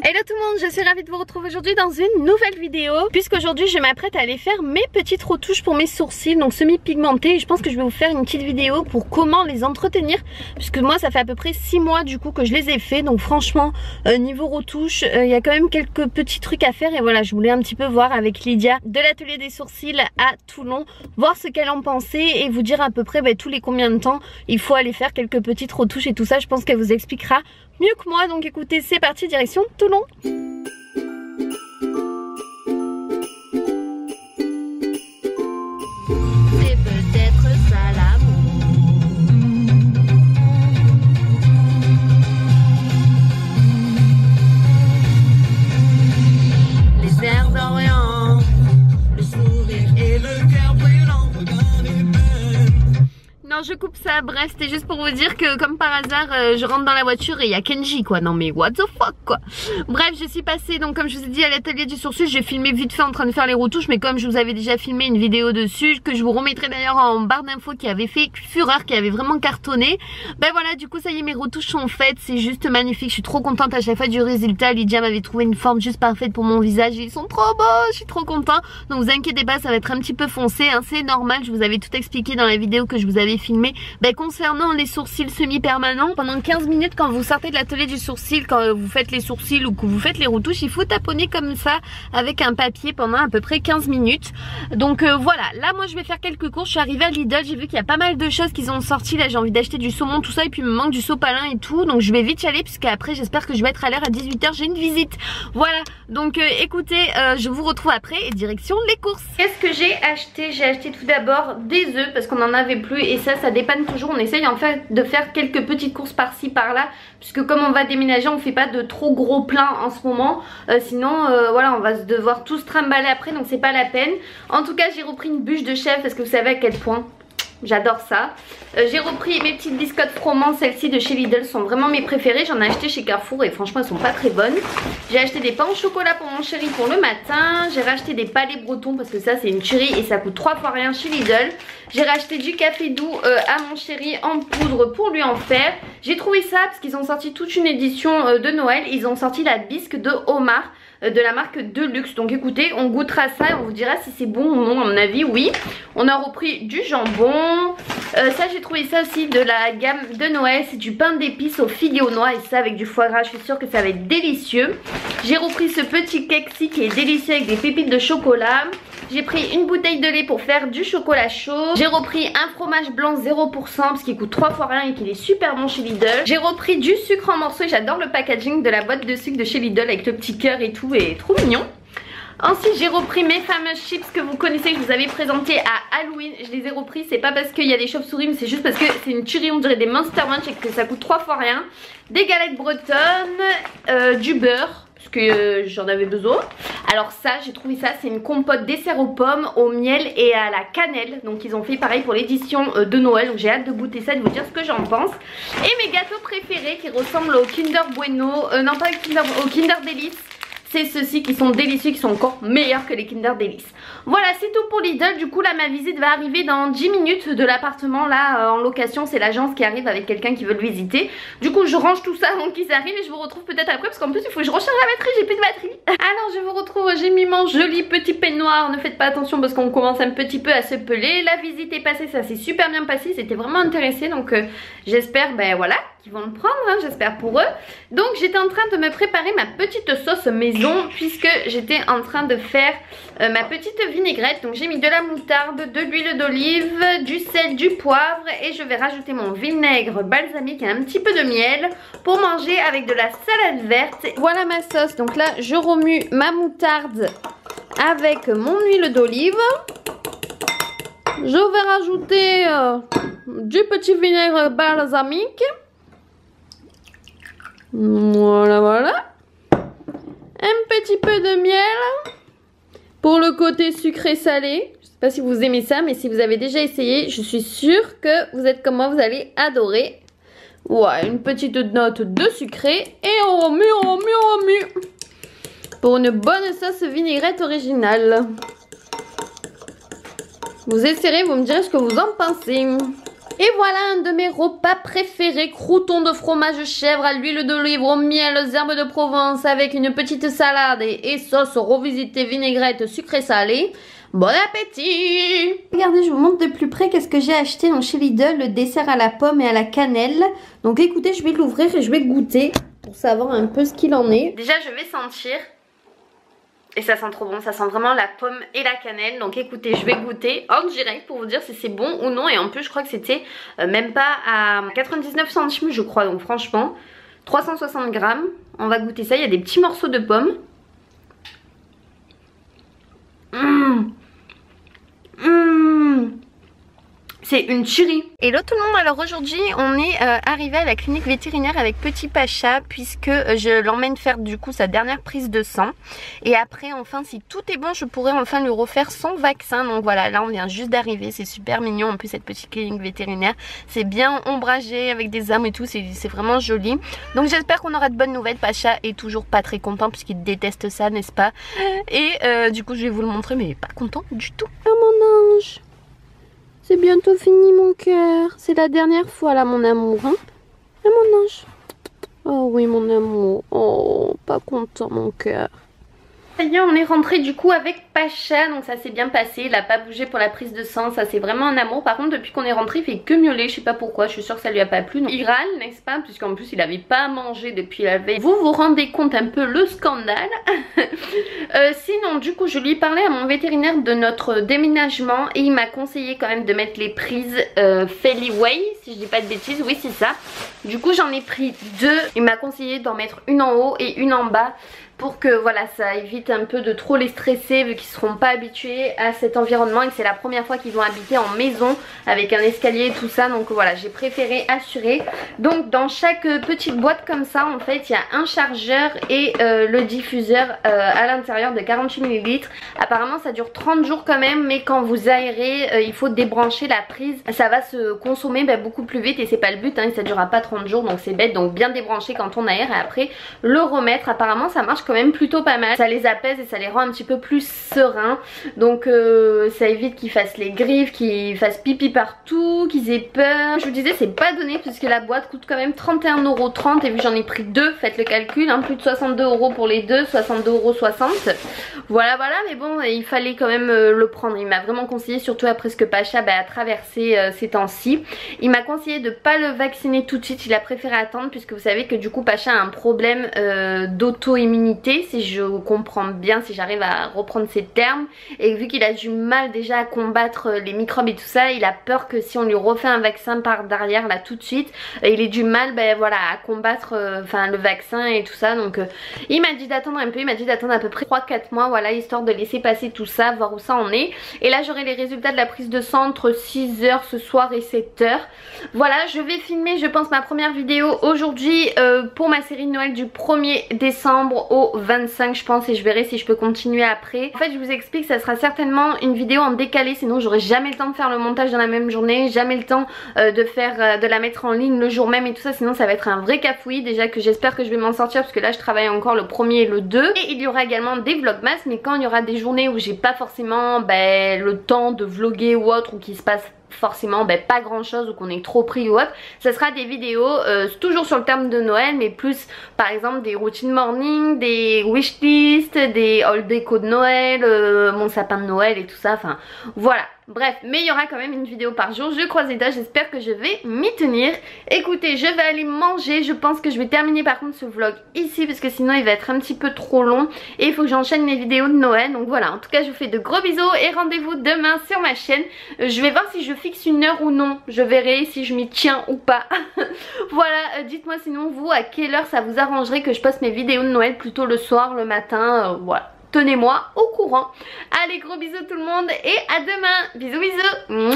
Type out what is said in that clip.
Hello tout le monde, je suis ravie de vous retrouver aujourd'hui dans une nouvelle vidéo. Puisqu'aujourd'hui je m'apprête à aller faire mes petites retouches pour mes sourcils, donc semi-pigmentés. Et je pense que je vais vous faire une petite vidéo pour comment les entretenir. Puisque moi ça fait à peu près 6 mois du coup que je les ai fait. Donc franchement niveau retouche, il y a quand même quelques petits trucs à faire. Et voilà, je voulais un petit peu voir avec Lydia de l'atelier des sourcils à Toulon, voir ce qu'elle en pensait et vous dire à peu près tous les combien de temps il faut aller faire quelques petites retouches et tout ça. Je pense qu'elle vous expliquera mieux que moi, donc écoutez, c'est parti, direction Toulon. C'est peut-être ça l'amour. Les airs d'Orient, le sourire et le cœur brûlant. Non, je coupe ça, bref, c'était juste pour vous dire que comme par hasard je rentre dans la voiture et il y a Kenji quoi. Non mais what the fuck quoi. Bref, je suis passée donc comme je vous ai dit à l'atelier du sourcil. J'ai filmé vite fait en train de faire les retouches, mais comme je vous avais déjà filmé une vidéo dessus que je vous remettrai d'ailleurs en barre d'infos, qui avait fait fureur, qui avait vraiment cartonné. Ben voilà, du coup ça y est, mes retouches sont faites, c'est juste magnifique. Je suis trop contente à chaque fois du résultat. Lydia m'avait trouvé une forme juste parfaite pour mon visage et ils sont trop beaux, je suis trop contente. Donc vous inquiétez pas, ça va être un petit peu foncé hein, c'est normal, je vous avais tout expliqué dans la vidéo que je vous avais filmé. Concernant les sourcils semi-permanents, pendant 15 minutes quand vous sortez de l'atelier du sourcil, quand vous faites les sourcils ou que vous faites les retouches, il faut taponner comme ça avec un papier pendant à peu près 15 minutes. Donc voilà, là moi je vais faire quelques courses. Je suis arrivée à Lidl, j'ai vu qu'il y a pas mal de choses qu'ils ont sorti. Là j'ai envie d'acheter du saumon, tout ça, et puis il me manque du sopalin et tout. Donc je vais vite y aller puisqu'après j'espère que je vais être à l'heure à 18 h, j'ai une visite. Voilà, donc écoutez, je vous retrouve après et direction les courses. Qu'est-ce que j'ai acheté? J'ai acheté tout d'abord des œufs parce qu'on en avait plus et ça dépanne toujours. On essaye en fait de faire quelques petites courses par-ci par-là, puisque comme on va déménager, on fait pas de trop gros pleins en ce moment, sinon voilà, on va devoir tous trimballer après, donc c'est pas la peine. En tout cas j'ai repris une bûche de chèvre parce que vous savez à quel point j'adore ça. J'ai repris mes petites biscottes froment, celles-ci de chez Lidl sont vraiment mes préférées. J'en ai acheté chez Carrefour et franchement elles sont pas très bonnes. J'ai acheté des pains au chocolat pour mon chéri pour le matin. J'ai racheté des palais bretons parce que ça c'est une tuerie et ça coûte 3 fois rien chez Lidl. J'ai racheté du café doux à mon chéri en poudre pour lui en faire. J'ai trouvé ça parce qu'ils ont sorti toute une édition de Noël. Ils ont sorti la bisque de homard de la marque Deluxe. Donc écoutez, on goûtera ça et on vous dira si c'est bon ou non. À mon avis oui. On a repris du jambon. Ça j'ai trouvé ça aussi de la gamme de Noël. C'est du pain d'épices aux figues et aux noix et ça avec du foie gras. Je suis sûre que ça va être délicieux. J'ai repris ce petit cake-ci qui est délicieux avec des pépites de chocolat. J'ai pris une bouteille de lait pour faire du chocolat chaud. J'ai repris un fromage blanc 0% parce qu'il coûte 3 fois rien et qu'il est super bon chez Lidl. J'ai repris du sucre en morceaux et j'adore le packaging de la boîte de sucre de chez Lidl avec le petit cœur et tout, et trop mignon. Ensuite j'ai repris mes fameuses chips que vous connaissez, que je vous avais présentées à Halloween. Je les ai repris, c'est pas parce qu'il y a des chauves-souris, mais c'est juste parce que c'est une tuerie, on dirait des Monster Munch et que ça coûte 3 fois rien. Des galettes bretonnes, du beurre parce que j'en avais besoin. Alors ça j'ai trouvé ça, c'est une compote dessert aux pommes, au miel et à la cannelle. Donc ils ont fait pareil pour l'édition de Noël. Donc j'ai hâte de goûter ça, de vous dire ce que j'en pense. Et mes gâteaux préférés qui ressemblent au Kinder Bueno, non pas au Kinder Delice. C'est ceux-ci qui sont délicieux, qui sont encore meilleurs que les Kinder Delice. Voilà, c'est tout pour Lidl. Du coup là ma visite va arriver dans 10 minutes de l'appartement là en location. C'est l'agence qui arrive avec quelqu'un qui veut le visiter. Du coup je range tout ça avant qu'ils arrivent et je vous retrouve peut-être après, parce qu'en plus il faut que je recharge la batterie, j'ai plus de batterie. Alors je vous retrouve, j'ai mis mon joli petit peignoir. Ne faites pas attention parce qu'on commence un petit peu à se peler. La visite est passée, ça s'est super bien passé, c'était vraiment intéressé. Donc j'espère voilà qu'ils vont le prendre hein, j'espère pour eux. Donc j'étais en train de me préparer ma petite sauce maison, puisque j'étais en train de faire ma petite vinaigrette. Donc j'ai mis de la moutarde, de l'huile d'olive, du sel, du poivre, et je vais rajouter mon vinaigre balsamique et un petit peu de miel pour manger avec de la salade verte. Voilà ma sauce. Donc là je remue ma moutarde avec mon huile d'olive. Je vais rajouter du petit vinaigre balsamique. Voilà. Un petit peu de miel pour le côté sucré salé. Je sais pas si vous aimez ça, mais si vous avez déjà essayé, je suis sûre que vous êtes comme moi, vous allez adorer. Ouais, une petite note de sucré et on remue pour une bonne sauce vinaigrette originale. Vous essaierez, vous me direz ce que vous en pensez. Et voilà un de mes repas préférés, croûtons de fromage chèvre à l'huile d'olive, au miel, aux herbes de Provence avec une petite salade et sauce revisitée vinaigrette sucrée salée. Bon appétit! Regardez, je vous montre de plus près qu'est-ce que j'ai acheté donc chez Lidl, le dessert à la pomme et à la cannelle. Donc écoutez, je vais l'ouvrir et je vais goûter pour savoir un peu ce qu'il en est. Déjà, je vais sentir. Et ça sent trop bon, ça sent vraiment la pomme et la cannelle. Donc écoutez, je vais goûter en direct pour vous dire si c'est bon ou non. Et en plus, je crois que c'était même pas à 99 centimes, je crois. Donc franchement, 360 grammes. On va goûter ça. Il y a des petits morceaux de pommes. C'est une tuerie. Hello tout le monde, alors aujourd'hui on est arrivé à la clinique vétérinaire avec petit Pacha puisque je l'emmène faire du coup sa dernière prise de sang. Et après enfin si tout est bon je pourrais enfin lui refaire son vaccin. Donc voilà, là on vient juste d'arriver, c'est super mignon en plus cette petite clinique vétérinaire. C'est bien ombragé avec des arbres et tout, c'est vraiment joli. Donc j'espère qu'on aura de bonnes nouvelles. Pacha est toujours pas très content puisqu'il déteste ça, n'est-ce pas? Et du coup je vais vous le montrer mais il est pas content du tout. Ah mon ange, c'est bientôt fini mon cœur. C'est la dernière fois là mon amour. Hein, ah mon ange. Oh oui mon amour. Oh pas content mon cœur. Ça y est, on est rentré du coup avec Pacha, donc ça s'est bien passé, il a pas bougé pour la prise de sang, ça c'est vraiment un amour. Par contre depuis qu'on est rentré il fait que miauler, je sais pas pourquoi, je suis sûre que ça lui a pas plu. Donc, il râle n'est-ce pas, puisqu'en plus il avait pas mangé depuis la veille. Vous vous rendez compte un peu le scandale. Sinon du coup je lui ai parlé à mon vétérinaire de notre déménagement et il m'a conseillé quand même de mettre les prises Feliway, si je dis pas de bêtises, oui c'est ça. Du coup j'en ai pris deux, il m'a conseillé d'en mettre une en haut et une en bas, pour que voilà ça évite un peu de trop les stresser vu qu'ils seront pas habitués à cet environnement et que c'est la première fois qu'ils vont habiter en maison avec un escalier et tout ça. Donc voilà, j'ai préféré assurer. Donc dans chaque petite boîte comme ça en fait il y a un chargeur et le diffuseur à l'intérieur de 48 ml. Apparemment ça dure 30 jours quand même, mais quand vous aérez il faut débrancher la prise, ça va se consommer beaucoup plus vite et c'est pas le but hein, et ça durera pas 30 jours donc c'est bête. Donc bien débrancher quand on aère et après le remettre. Apparemment ça marche quand même plutôt pas mal, ça les apaise et ça les rend un petit peu plus sereins. Donc ça évite qu'ils fassent les griffes, qu'ils fassent pipi partout, qu'ils aient peur. Je vous disais c'est pas donné puisque la boîte coûte quand même 31,30 € et vu que j'en ai pris deux, faites le calcul hein, plus de 62 € pour les deux, 62,60 €. Voilà mais bon il fallait quand même le prendre. Il m'a vraiment conseillé, surtout après ce que Pacha a traversé ces temps-ci. Il m'a conseillé de pas le vacciner tout de suite, il a préféré attendre puisque vous savez que du coup Pacha a un problème d'auto-immunité, si je comprends bien, si j'arrive à reprendre ces termes, et vu qu'il a du mal déjà à combattre les microbes et tout ça, il a peur que si on lui refait un vaccin par derrière là tout de suite, il ait du mal voilà, à combattre le vaccin et tout ça. Donc il m'a dit d'attendre un peu, il m'a dit d'attendre à peu près 3-4 mois, voilà, histoire de laisser passer tout ça, voir où ça en est. Et là j'aurai les résultats de la prise de sang entre 6 h ce soir et 7 h. Voilà, je vais filmer je pense ma première vidéo aujourd'hui pour ma série de Noël du 1er décembre au 25 je pense, et je verrai si je peux continuer après. En fait je vous explique, ça sera certainement une vidéo en décalé, sinon j'aurai jamais le temps de faire le montage dans la même journée, jamais le temps de la mettre en ligne le jour même et tout ça, sinon ça va être un vrai cafouillis. Déjà que j'espère que je vais m'en sortir parce que là je travaille encore le 1er et le 2, et il y aura également des vlogmas, mais quand il y aura des journées où j'ai pas forcément le temps de vlogger ou autre, ou qu'il se passe forcément pas grand chose ou qu'on est trop pris ou autre, ça sera des vidéos toujours sur le terme de Noël, mais plus par exemple des routines morning, des wishlist, des haul déco de Noël, mon sapin de Noël et tout ça, enfin voilà. Bref, mais il y aura quand même une vidéo par jour, je croise les doigts, j'espère que je vais m'y tenir. Écoutez, je vais aller manger, je pense que je vais terminer par contre ce vlog ici parce que sinon il va être un petit peu trop long et il faut que j'enchaîne mes vidéos de Noël. Donc voilà, en tout cas je vous fais de gros bisous et rendez-vous demain sur ma chaîne. Je vais voir si je fixe une heure ou non, je verrai si je m'y tiens ou pas. Voilà, dites-moi sinon vous à quelle heure ça vous arrangerait que je poste mes vidéos de Noël, plutôt le soir, le matin, voilà. Tenez-moi au courant. Allez, gros bisous tout le monde et à demain. Bisous bisous.